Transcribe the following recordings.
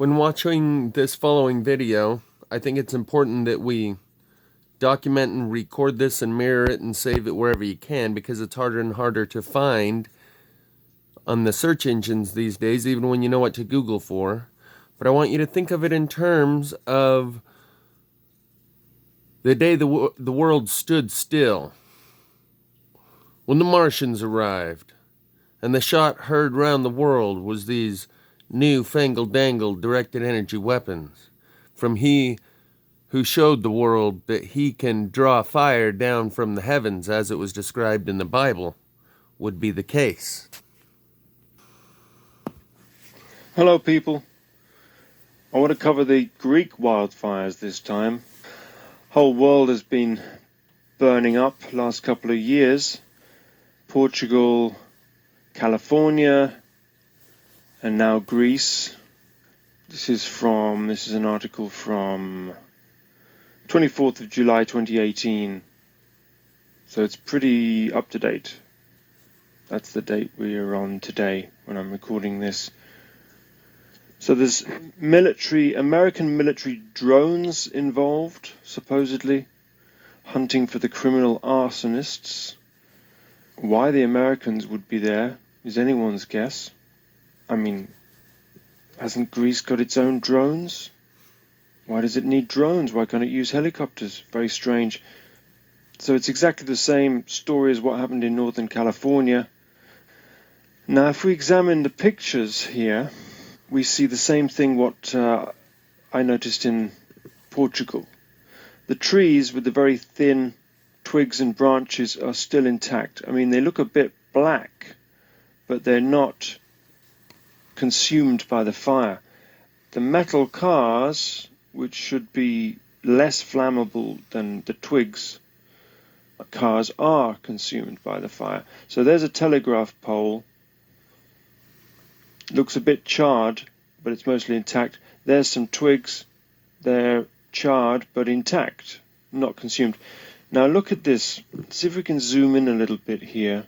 When watching this following video, I think it's important that we document and record this and mirror it and save it wherever you can, because it's harder and harder to find on the search engines these days, even when you know what to Google for. But I want you to think of it in terms of the day the world stood still, when the Martians arrived, and the shot heard round the world was these new fangle-dangle directed energy weapons from He who showed the world that He can draw fire down from the heavens, as it was described in the Bible, would be the case. Hello people. I want to cover the Greek wildfires this time. Whole world has been burning up last couple of years. Portugal, California, and now Greece. This is an article from 24th of July 2018. So it's pretty up to date. That's the date we are on today when I'm recording this. So there's American military drones involved, supposedly, hunting for the criminal arsonists. Why the Americans would be there is anyone's guess. I mean, hasn't Greece got its own drones? Why does it need drones? Why can't it use helicopters? Very strange. So it's exactly the same story as what happened in Northern California. Now, if we examine the pictures here, we see the same thing what I noticed in Portugal. The trees with the very thin twigs and branches are still intact. I mean, they look a bit black, but they're not consumed by the fire. The metal cars, which should be less flammable than the twigs, cars are consumed by the fire. So there's a telegraph pole. Looks a bit charred, but it's mostly intact. There's some twigs. They're charred, but intact, not consumed. Now look at this. See if we can zoom in a little bit here.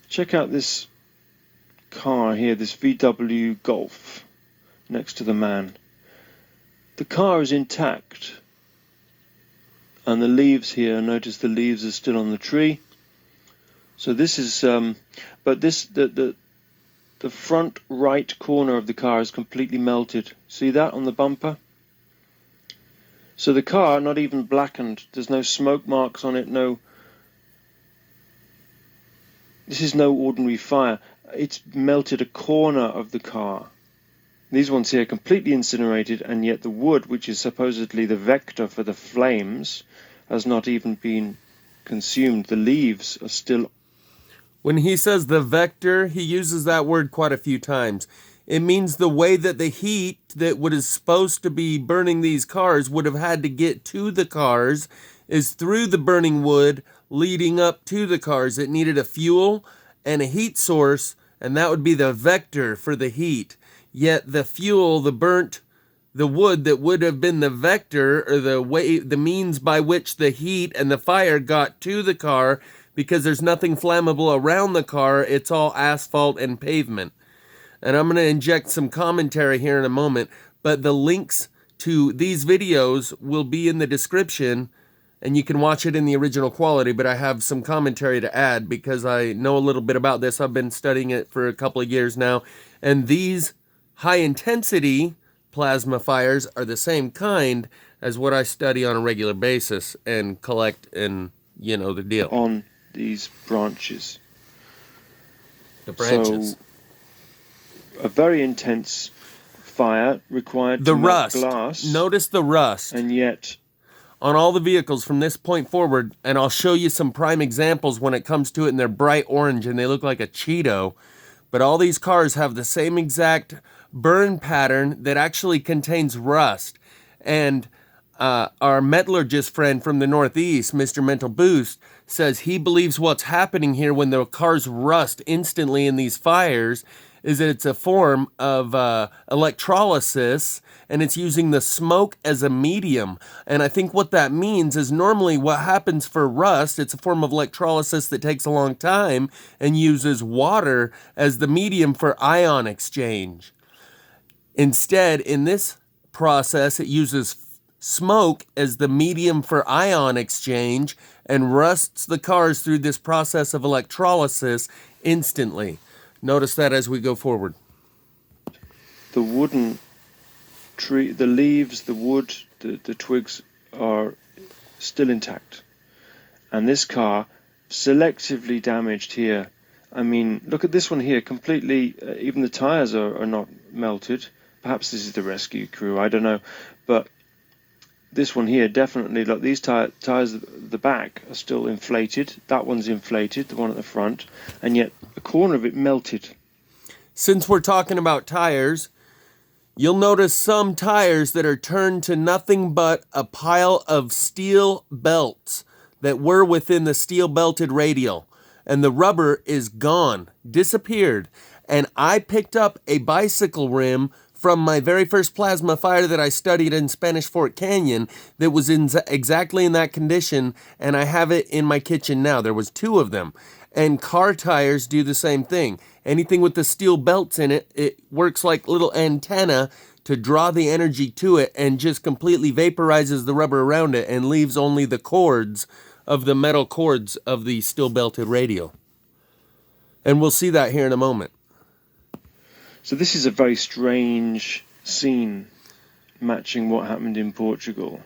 Check out this car here, this VW Golf, next to the man. The car is intact. And the leaves here, notice the leaves are still on the tree. So this is, but this, the front right corner of the car is completely melted. See that on the bumper? So the car, not even blackened. There's no smoke marks on it. This is no ordinary fire. It's melted a corner of the car. These ones here are completely incinerated, and yet the wood, which is supposedly the vector for the flames, has not even been consumed. The leaves are still. When he says the vector, he uses that word quite a few times. It means the way that the heat that what is supposed to be burning these cars would have had to get to the cars is through the burning wood leading up to the cars. It needed a fuel and a heat source, and that would be the vector for the heat. Yet the fuel, the wood that would have been the vector, or the means by which the heat and the fire got to the car, because there's nothing flammable around the car, it's all asphalt and pavement. And I'm going to inject some commentary here in a moment, but the links to these videos will be in the description, and you can watch it in the original quality, but I have some commentary to add because I know a little bit about this. I've been studying it for a couple of years now, and these high-intensity plasma fires are the same kind as what I study on a regular basis and collect, and you know the deal. On these branches. The branches. So, a very intense fire required the to melt rust. glass. Notice the rust. And yet, on all the vehicles from this point forward, and I'll show you some prime examples when it comes to it, and they're bright orange and they look like a Cheeto. But all these cars have the same exact burn pattern that actually contains rust. And our metallurgist friend from the Northeast, Mr. Mental Boost, says he believes what's happening here when the cars rust instantly in these fires is that it's a form of electrolysis, and it's using the smoke as a medium. And I think what that means is normally what happens for rust, it's a form of electrolysis that takes a long time and uses water as the medium for ion exchange. Instead, in this process, it uses smoke as the medium for ion exchange and rusts the cars through this process of electrolysis instantly. Notice that as we go forward. The wooden tree, the leaves, the wood, the twigs are still intact. And this car, selectively damaged here. I mean, look at this one here, completely, even the tires are not melted. Perhaps this is the rescue crew, I don't know. But this one here, definitely, look, these tires at the back are still inflated. That one's inflated, the one at the front. And yet, a corner of it melted. Since we're talking about tires, you'll notice some tires that are turned to nothing but a pile of steel belts that were within the steel belted radial. And the rubber is gone, disappeared. And I picked up a bicycle rim from my very first plasma fire that I studied in Spanish Fort Canyon that was exactly in that condition, and I have it in my kitchen now. There was 2 of them. And car tires do the same thing. Anything with the steel belts in it, it works like little antenna to draw the energy to it and just completely vaporizes the rubber around it and leaves only the cords of the metal cords of the steel belted radial. And we'll see that here in a moment. So this is a very strange scene matching what happened in Portugal.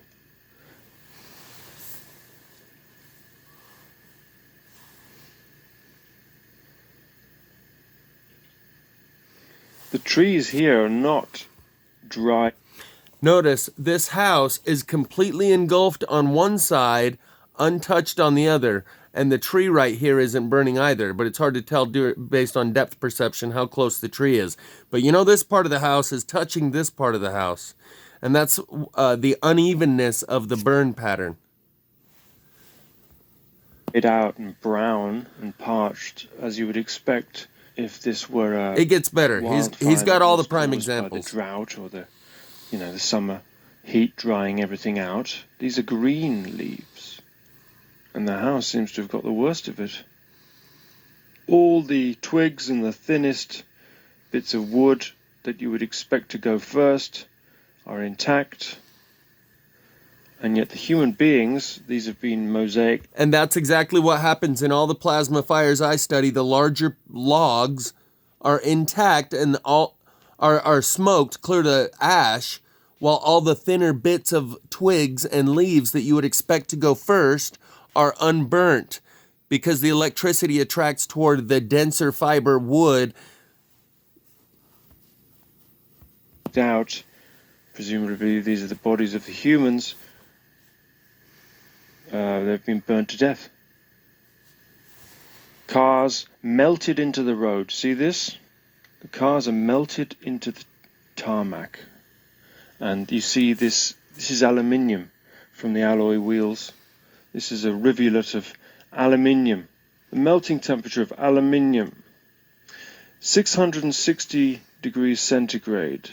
The trees here are not dry. Notice this house is completely engulfed on one side, untouched on the other, and the tree right here isn't burning either, but it's hard to tell based on depth perception how close the tree is. But you know this part of the house is touching this part of the house, and that's the unevenness of the burn pattern. It out and brown and parched, as you would expect if this were a It gets better. He's got all the prime examples. The drought or the summer heat drying everything out. These are green leaves. And the house seems to have got the worst of it. All the twigs and the thinnest bits of wood that you would expect to go first are intact. And yet the human beings, these have been mosaic. And that's exactly what happens in all the plasma fires I study. The larger logs are intact and all are smoked clear to ash, while all the thinner bits of twigs and leaves that you would expect to go first are unburnt because the electricity attracts toward the denser fiber wood. Out, presumably these are the bodies of the humans. They've been burnt to death. Cars melted into the road. See this? The cars are melted into the tarmac. And you see this is aluminium from the alloy wheels. This is a rivulet of aluminium. The melting temperature of aluminium, 660 degrees centigrade.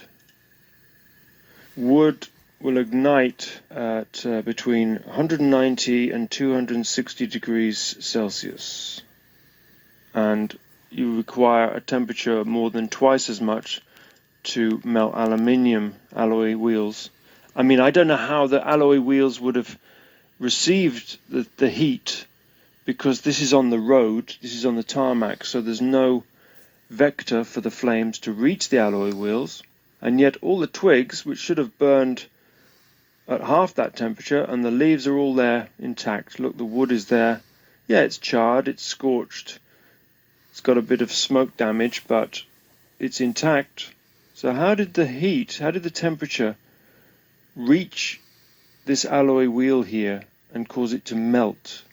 Wood will ignite at between 190 and 260 degrees Celsius. And you require a temperature more than twice as much to melt aluminium alloy wheels. I mean, I don't know how the alloy wheels would have received the heat, because this is on the road, this is on the tarmac, so there's no vector for the flames to reach the alloy wheels, and yet all the twigs, which should have burned at half that temperature, and the leaves are all there intact. Look, the wood is there. Yeah, it's charred, it's scorched, it's got a bit of smoke damage, but it's intact. So how did the temperature reach this alloy wheel here and cause it to melt?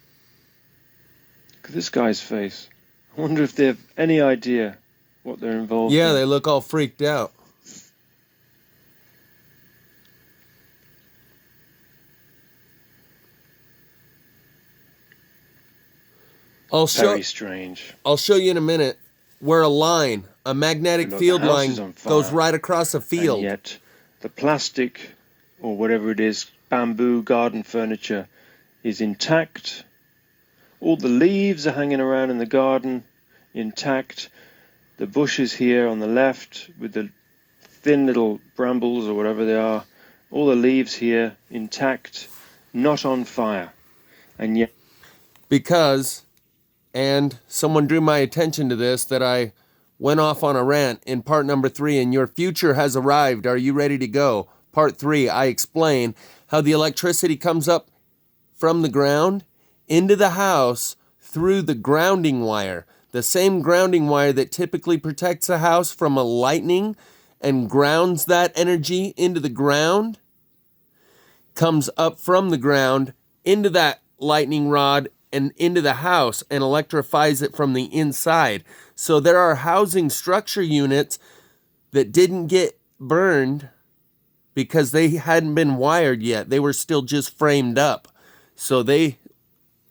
Look at this guy's face. I wonder if they have any idea what they're involved in. Yeah, they look all freaked out. Very strange. I'll show you in a minute where a magnetic field line goes right across a field. And yet the plastic, or whatever it is, bamboo garden furniture is intact. All the leaves are hanging around in the garden intact. The bushes here on the left with the thin little brambles or whatever they are. All the leaves here intact, not on fire. And yet... Because, and someone drew my attention to this, that I went off on a rant in part number 3, and your future has arrived. Are you ready to go? Part 3, I explain how the electricity comes up from the ground into the house through the grounding wire. The same grounding wire that typically protects a house from a lightning and grounds that energy into the ground comes up from the ground into that lightning rod and into the house and electrifies it from the inside. So there are housing structure units that didn't get burned because they hadn't been wired yet. They were still just framed up. So they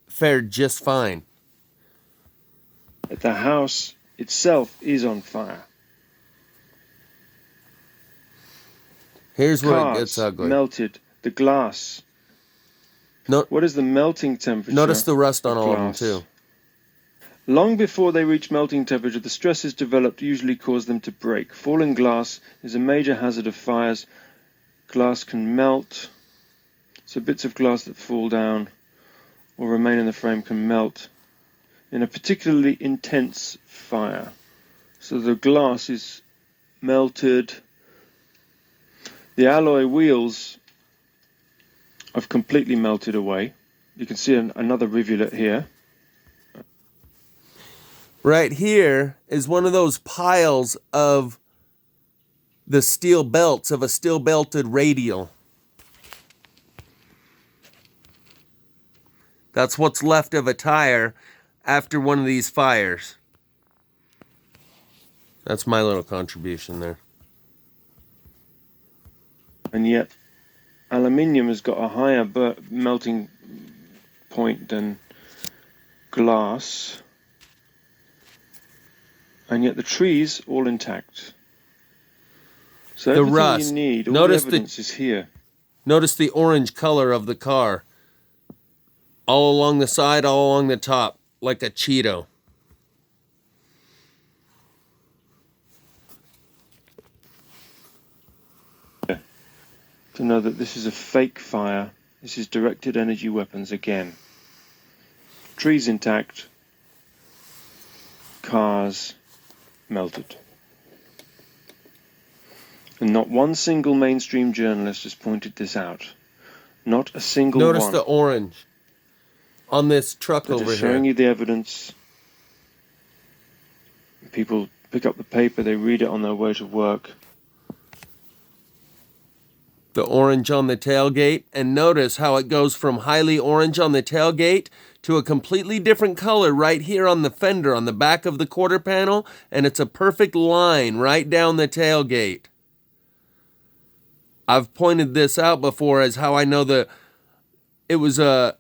fared just fine. The house itself is on fire. Here's where Cars it gets ugly. melted. The glass. No, What is the melting temperature? notice the rust on of all of them glass? too. Long before they reach melting temperature, the stresses developed usually cause them to break. Falling glass is a major hazard of fires. Glass can melt, so bits of glass that fall down or remain in the frame can melt in a particularly intense fire. So the glass is melted. The alloy wheels have completely melted away. You can see another rivulet here. Right here is one of those piles of the steel belts of a steel belted radial. That's what's left of a tire after one of these fires. That's my little contribution there. And yet aluminium has got a higher melting point than glass. And yet the trees all intact. So The everything rust. you need, all Notice the evidence is here. Notice the orange color of the car. All along the side, all along the top, like a Cheeto. To know that this is a fake fire. This is directed energy weapons again. Trees intact. Cars melted. And not one single mainstream journalist has pointed this out. Not a single one. Notice the orange on this truck They're over just here. showing you the evidence. People pick up the paper, they read it on their way to work. The orange on the tailgate, and notice how it goes from highly orange on the tailgate to a completely different color right here on the fender on the back of the quarter panel, and it's a perfect line right down the tailgate. I've pointed this out before as how I know that it was a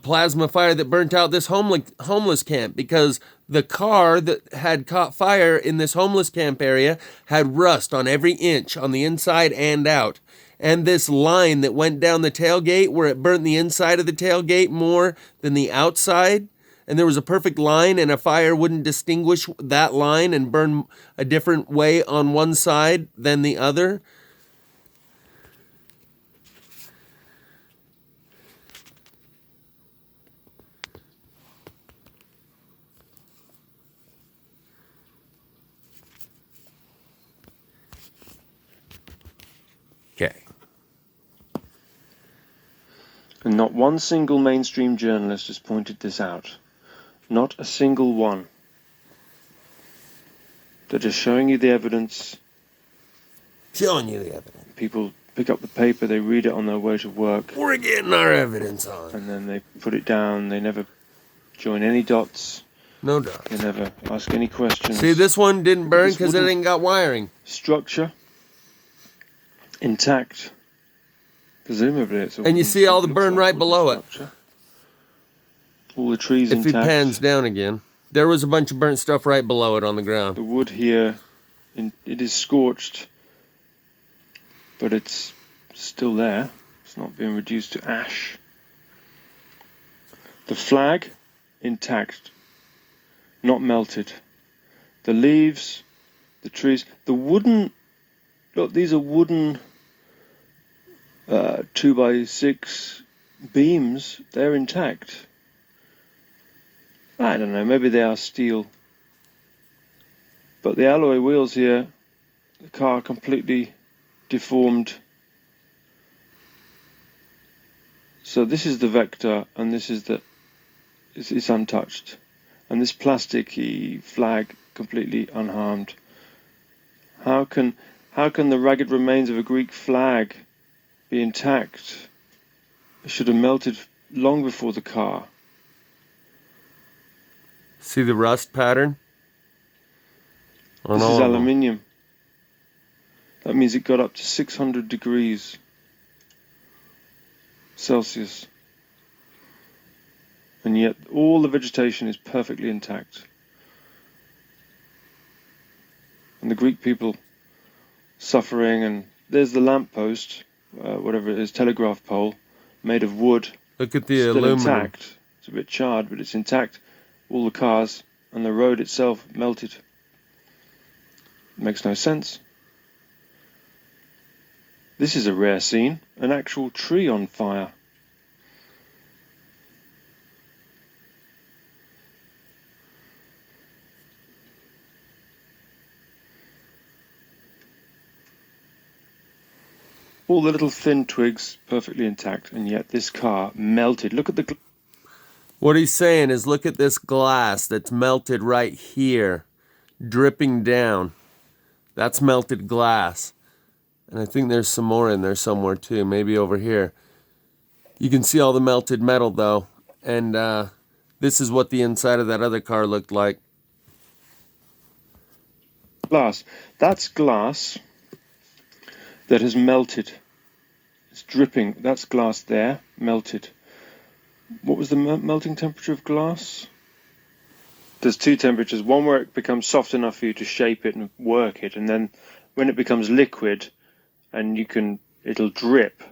plasma fire that burnt out this homeless camp, because the car that had caught fire in this homeless camp area had rust on every inch on the inside and out. And this line that went down the tailgate where it burnt the inside of the tailgate more than the outside, and there was a perfect line, and a fire wouldn't distinguish that line and burn a different way on one side than the other. Okay. And not one single mainstream journalist has pointed this out. Not a single one. They're just showing you the evidence. Showing you the evidence. People pick up the paper, they read it on their way to work. We're getting our evidence on. And then they put it down. They never join any dots. No doubt. They never ask any questions. See, this one didn't burn This because it wooden ain't got wiring. structure intact. Presumably it's a And you see all the looks burn like right wooden below it. structure. All the trees If he intact. pans down again, there was a bunch of burnt stuff right below it on the ground. The wood here, it is scorched, but it's still there. It's not been reduced to ash. The flag, intact, not melted. The leaves, the trees, the wooden Look, these are wooden 2x6 beams. They're intact. I don't know, maybe they are steel. But the alloy wheels here, the car completely deformed. So this is the Vector, and this is it's untouched. And this plasticky flag completely unharmed. How can the ragged remains of a Greek flag be intact? It should have melted long before the car. See the rust pattern? This is aluminium. That means it got up to 600 degrees Celsius. And yet all the vegetation is perfectly intact. And the Greek people suffering, and there's the lamppost, whatever it is, telegraph pole, made of wood. Look at the still aluminum. Intact. It's a bit charred, but it's intact. All the cars and the road itself melted. It makes no sense. This is a rare scene, an actual tree on fire. All the little thin twigs perfectly intact, and yet this car melted. Look at the... What he's saying is, look at this glass that's melted right here, dripping down. That's melted glass. And I think there's some more in there somewhere too, maybe over here. You can see all the melted metal though, and this is what the inside of that other car looked like. Glass. That's glass that has melted. It's dripping. That's glass there, melted. What was the melting temperature of glass? There's two temperatures. One where it becomes soft enough for you to shape it and work it, and then when it becomes liquid and it'll drip.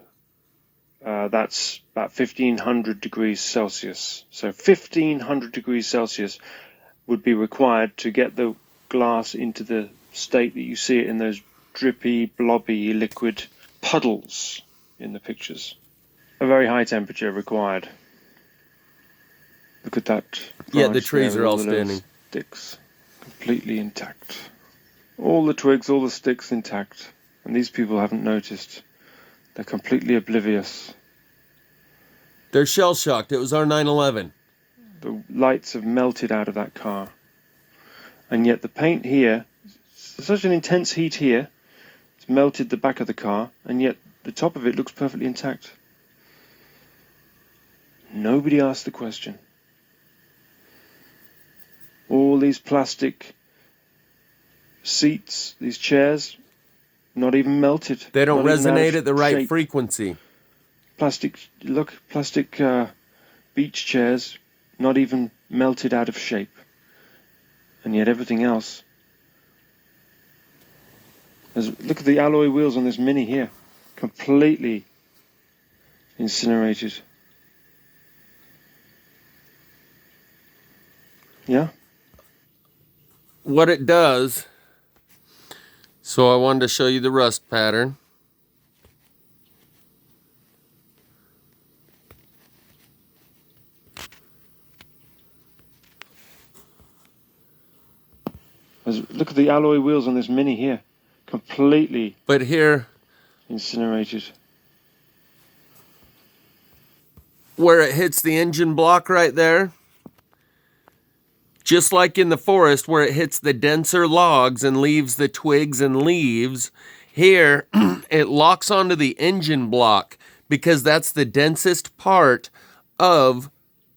That's about 1500 degrees Celsius. So 1500 degrees Celsius would be required to get the glass into the state that you see it in those drippy, blobby, liquid puddles in the pictures. A very high temperature required. Look at that. Yeah, the trees are all standing. Sticks completely intact. All the twigs, all the sticks intact. And these people haven't noticed. They're completely oblivious. They're shell-shocked. It was our 911. The lights have melted out of that car. And yet the paint here, such an intense heat here, it's melted the back of the car, and yet the top of it looks perfectly intact. Nobody asked the question. All these plastic seats, these chairs, not even melted. They don't resonate at the right shape. frequency. Plastic beach chairs, not even melted out of shape. And yet everything else. Look at the alloy wheels on this Mini here. Completely incinerated. Yeah? What it does, so I wanted to show you the rust pattern. Look at the alloy wheels on this Mini here. Completely But here, incinerated. where it hits the engine block right there, just like in the forest where it hits the denser logs and leaves the twigs and leaves, here it locks onto the engine block because that's the densest part of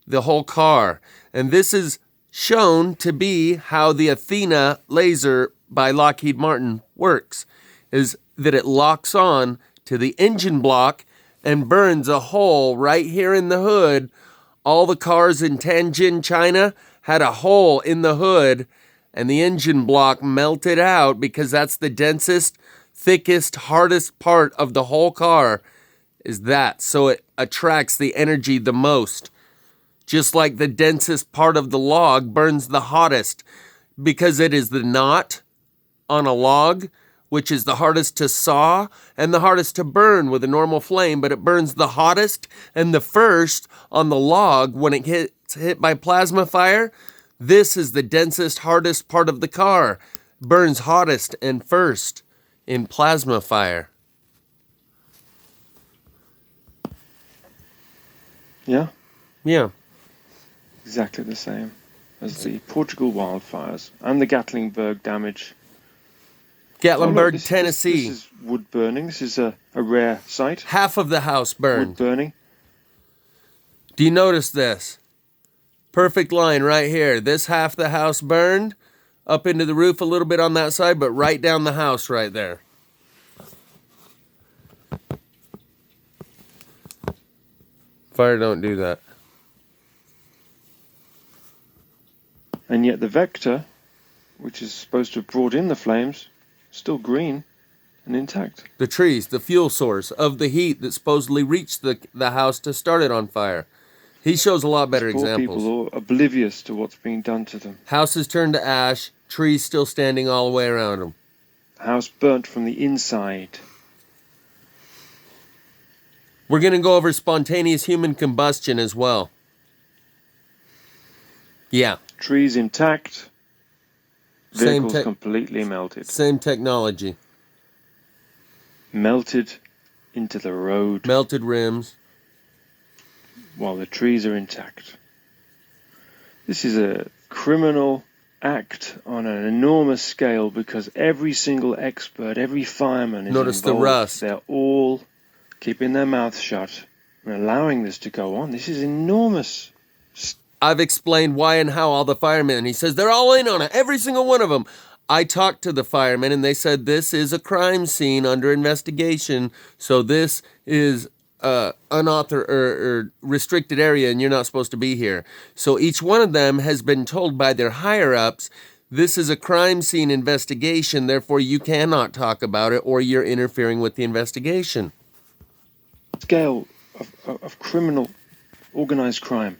the whole car. And this is shown to be how the Athena laser by Lockheed Martin works, is that it locks on to the engine block and burns a hole right here in the hood. All the cars in Tianjin, China had a hole in the hood, and the engine block melted out because that's the densest, thickest, hardest part of the whole car is that. So it attracts the energy the most. Just like the densest part of the log burns the hottest because it is the knot on a log which is the hardest to saw and the hardest to burn with a normal flame, but it burns the hottest and the first on the log when it gets hit by plasma fire. This is the densest, hardest part of the car. Burns hottest and first in plasma fire. Yeah? Yeah. Exactly the same as the Portugal wildfires and the Gatlinburg damage. Gatlinburg, Tennessee. This is wood burning. This is a rare sight. Half of the house burned. Wood burning. Do you notice this? Perfect line right here. This half the house burned, up into the roof a little bit on that side, but right down the house right there. Fire don't do that. And yet the vector, which is supposed to have brought in the flames, still green and intact. The trees, the fuel source of the heat that supposedly reached the house to start it on fire. He shows a lot better examples. People are oblivious to what's being done to them. Houses turned to ash, trees still standing all the way around them. House burnt from the inside. We're going to go over spontaneous human combustion as well. Yeah. Trees intact. Vehicles completely melted. Same technology. Melted into the road. Melted rims. While the trees are intact. This is a criminal act on an enormous scale because every single expert, every fireman is Notice involved. the rust. They're all keeping their mouths shut and allowing this to go on. This is enormous. I've explained why and how all the firemen. He says they're all in on it, every single one of them. I talked to the firemen and they said this is a crime scene under investigation, so this is unauthorized or restricted area and you're not supposed to be here. So each one of them has been told by their higher-ups, this is a crime scene investigation, therefore you cannot talk about it or you're interfering with the investigation. Scale of criminal organized crime.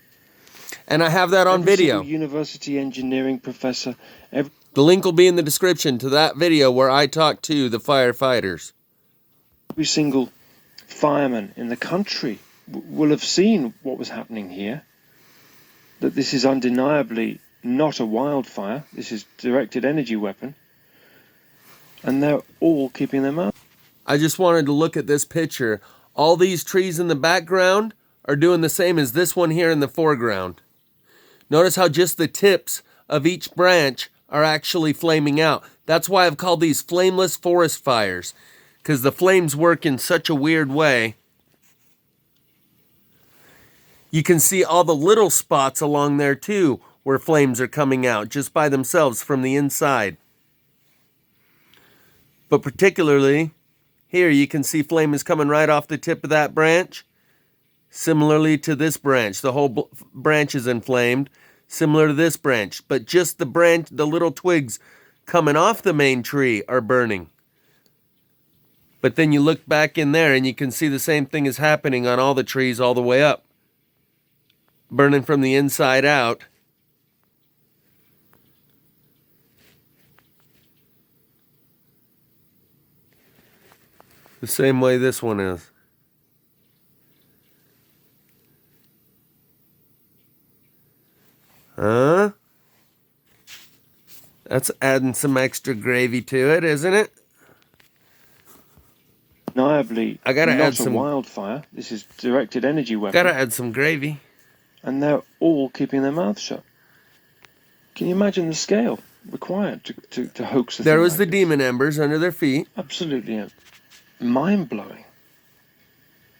And I have that on video. University engineering professor. The link will be in the description to that video where I talk to the firefighters. Every single fireman in the country will have seen what was happening here. That this is undeniably not a wildfire. This is directed energy weapon. And they're all keeping their mouth. I just wanted to look at this picture. All these trees in the background are doing the same as this one here in the foreground. Notice how just the tips of each branch are actually flaming out. That's why I've called these flameless forest fires, because the flames work in such a weird way. You can see all the little spots along there too, where flames are coming out just by themselves from the inside. But particularly, here you can see flame is coming right off the tip of that branch. Similarly to this branch, the whole branch is inflamed. Similar to this branch, but just the branch, the little twigs coming off the main tree are burning. But then you look back in there and you can see the same thing is happening on all the trees all the way up. Burning from the inside out. The same way this one is. Huh? That's adding some extra gravy to it, isn't it? Undeniably, I gotta not add some a wildfire. This is directed energy weapon. Gotta add some gravy. And they're all keeping their mouths shut. Can you imagine the scale required to hoax a There thing was like the this? demon embers under their feet. Absolutely mind-blowing.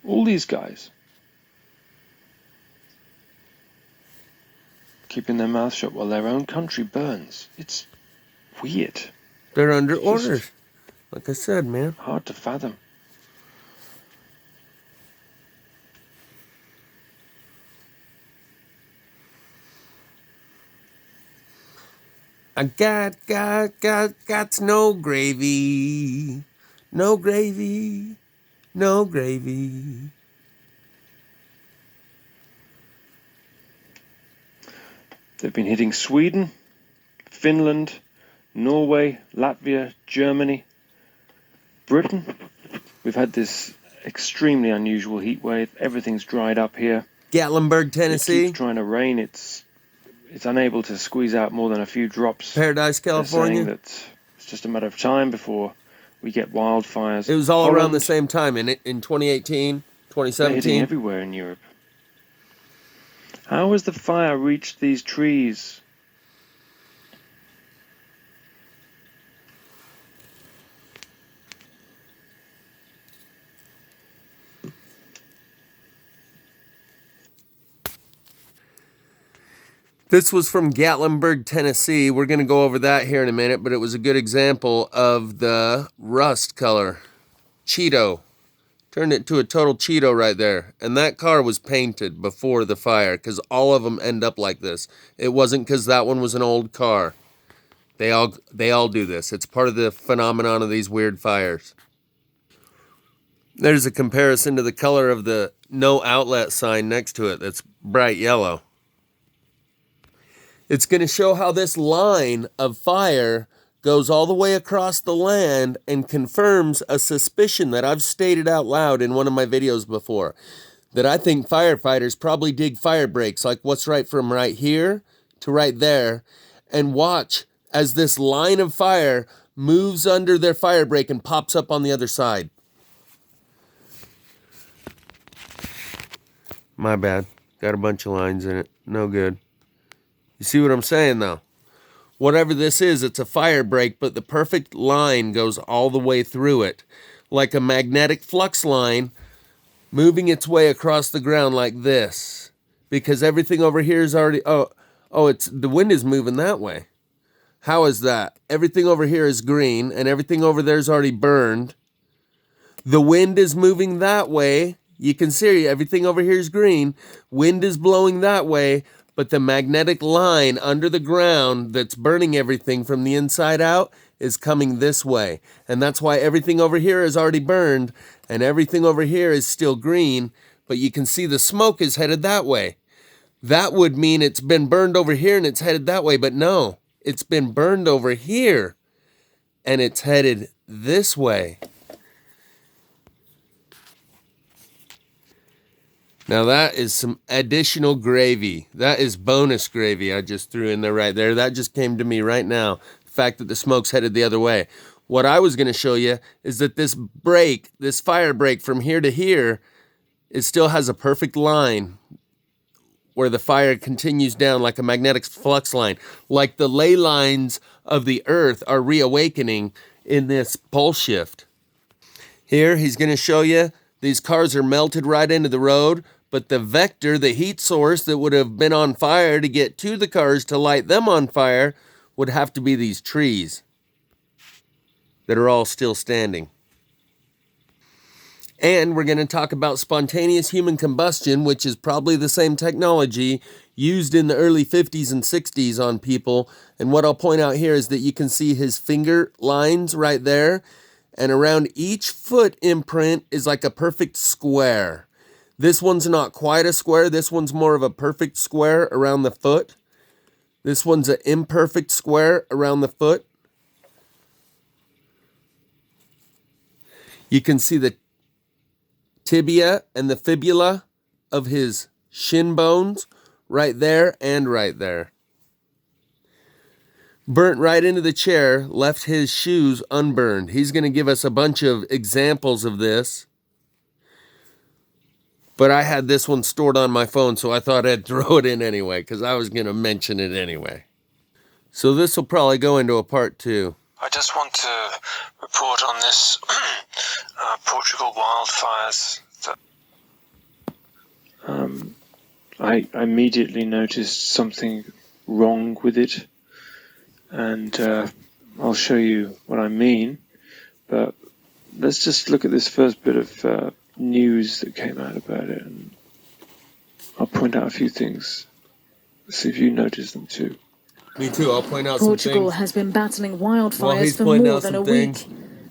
All these guys keeping their mouths shut while their own country burns. It's weird. They're under Just orders. Like I said, man. hard to fathom. I got no gravy. No gravy. No gravy. They've been hitting Sweden, Finland, Norway, Latvia, Germany, Britain, we've had this extremely unusual heat wave. Everything's dried up here. Gatlinburg, Tennessee. It keeps trying to rain. It's unable to squeeze out more than a few drops. Paradise, California. They're saying that it's just a matter of time before we get wildfires. It was all around the same time in 2018, 2017. They're hitting everywhere in Europe. How has the fire reached these trees? This was from Gatlinburg, Tennessee. We're going to go over that here in a minute, but it was a good example of the rust color. Cheeto. Turned it to a total Cheeto right there. And that car was painted before the fire because all of them end up like this. It wasn't because that one was an old car. They all do this. It's part of the phenomenon of these weird fires. There's a comparison to the color of the no outlet sign next to it that's bright yellow. It's going to show how this line of fire goes all the way across the land and confirms a suspicion that I've stated out loud in one of my videos before. That I think firefighters probably dig fire breaks, like what's right from right here to right there, and watch as this line of fire moves under their fire break and pops up on the other side. My bad. Got a bunch of lines in it. No good. You see what I'm saying, though? Whatever this is, it's a fire break, but the perfect line goes all the way through it. Like a magnetic flux line moving its way across the ground like this. Because everything over here is already... it's the wind is moving that way. How is that? Everything over here is green, and everything over there is already burned. The wind is moving that way. You can see everything over here is green. Wind is blowing that way. But the magnetic line under the ground that's burning everything from the inside out is coming this way. And that's why everything over here is already burned and everything over here is still green, but you can see the smoke is headed that way. That would mean it's been burned over here and it's headed that way, but no, it's been burned over here and it's headed this way. Now that is some additional gravy. That is bonus gravy I just threw in there right there. That just came to me right now. The fact that the smoke's headed the other way. What I was going to show you is that this break, this fire break from here to here, it still has a perfect line where the fire continues down like a magnetic flux line. Like the ley lines of the earth are reawakening in this pole shift. Here he's going to show you these cars are melted right into the road. But the vector, the heat source that would have been on fire to get to the cars to light them on fire would have to be these trees that are all still standing. And we're going to talk about spontaneous human combustion, which is probably the same technology used in the early 50s and 60s on people. And what I'll point out here is that you can see his finger lines right there. And around each foot imprint is like a perfect square. This one's not quite a square. This one's more of a perfect square around the foot. This one's an imperfect square around the foot. You can see the tibia and the fibula of his shin bones right there and right there. Burnt right into the chair, left his shoes unburned. He's going to give us a bunch of examples of this. But I had this one stored on my phone, so I thought I'd throw it in anyway, because I was going to mention it anyway. So this will probably go into a part 2. I just want to report on this Portugal wildfires. I immediately noticed something wrong with it, and I'll show you what I mean. But let's just look at this first bit of news that came out about it, and I'll point out a few things. See if you notice them too. Me too. I'll point out some things. Portugal has been battling wildfires for more than a week.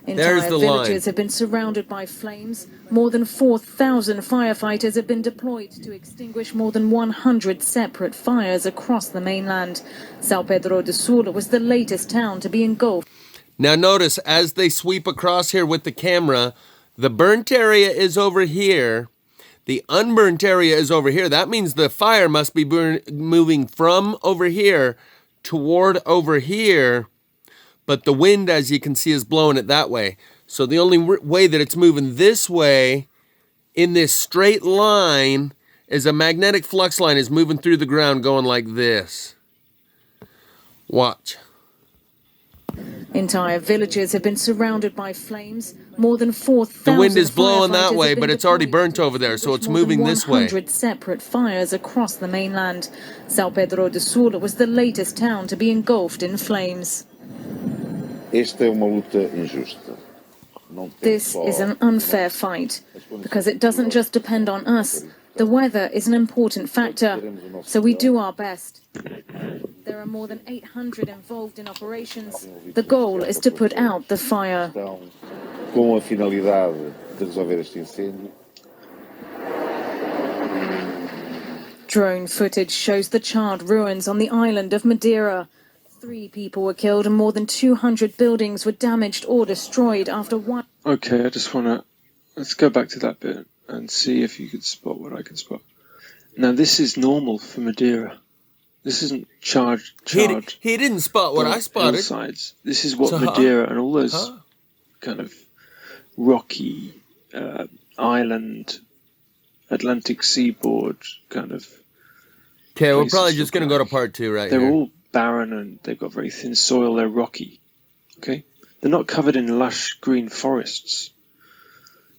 Entire villages have been surrounded by flames. More than 4,000 firefighters have been deployed to extinguish more than 100 separate fires across the mainland. São Pedro do Sul was the latest town to be engulfed. Now notice, as they sweep across here with the camera, the burnt area is over here. The unburnt area is over here. That means the fire must be moving from over here toward over here. But the wind, as you can see, is blowing it that way. So the only way that it's moving this way in this straight line is a magnetic flux line is moving through the ground going like this. Watch. Entire villages have been surrounded by flames. More than 4,000 The wind is blowing that way, but it's already burnt over there, so it's moving this way. 100 separate fires across the mainland. São Pedro do Sul was the latest town to be engulfed in flames. Esta é uma luta injusta. This is an unfair fight, because it doesn't just depend on us. The weather is an important factor, so we do our best. There are more than 800 involved in operations. The goal is to put out the fire. Com a finalidade de resolver este incêndio. Drone footage shows the charred ruins on the island of Madeira. 3 people were killed and more than 200 buildings were damaged or destroyed after one. Okay, I just want to... Let's go back to that bit and see if you could spot what I can spot. Now, this is normal for Madeira. This isn't charred. He didn't spot what I spotted. Hillsides. This is what Madeira and all those kind of rocky island, Atlantic seaboard kind of... Okay, we're probably just going to go to part 2 right here. They're all barren and they've got very thin soil. They're rocky. Okay? They're not covered in lush green forests.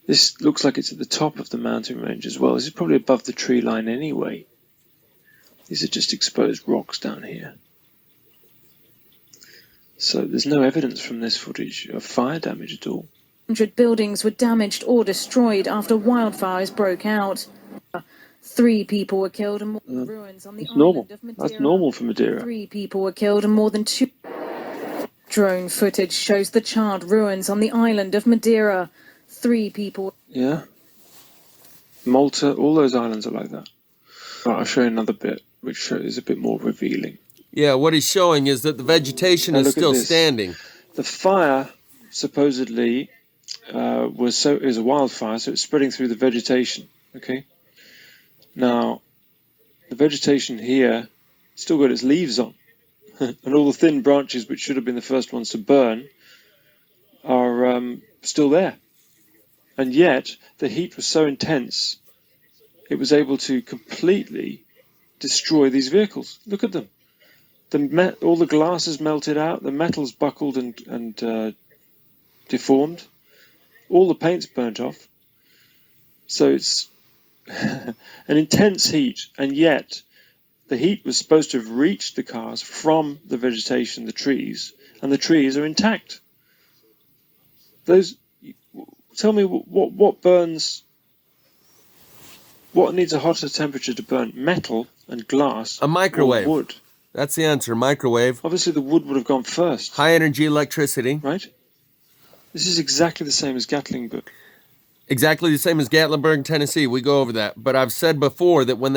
This looks like it's at the top of the mountain range as well. This is probably above the tree line anyway. These are just exposed rocks down here. So there's no evidence from this footage of fire damage at all. 100 buildings were damaged or destroyed after wildfires broke out. 3 people were killed and more ruins on the island of Madeira. That's normal for Madeira. 3 people were killed and more than 2. Drone footage shows the charred ruins on the island of Madeira. 3 people. Yeah. Malta, all those islands are like that. Right, I'll show you another bit, which is a bit more revealing. Yeah, what he's showing is that the vegetation is still standing. The fire supposedly is a wildfire, so it's spreading through the vegetation. Okay. Now, the vegetation here still got its leaves on, and all the thin branches, which should have been the first ones to burn, are still there. And yet, the heat was so intense, it was able to completely destroy these vehicles. Look at them. All the glass is melted out, the metal's buckled and deformed. All the paint's burnt off. So it's an intense heat, and yet the heat was supposed to have reached the cars from the vegetation, the trees, and the trees are intact. Tell me what burns, what needs a hotter temperature to burn? Metal and glass. A microwave. Or wood. That's the answer, microwave. Obviously the wood would have gone first. High energy electricity. Right? This is exactly the same as Gatlinburg. Exactly the same as Gatlinburg, Tennessee. We go over that. But I've said before that when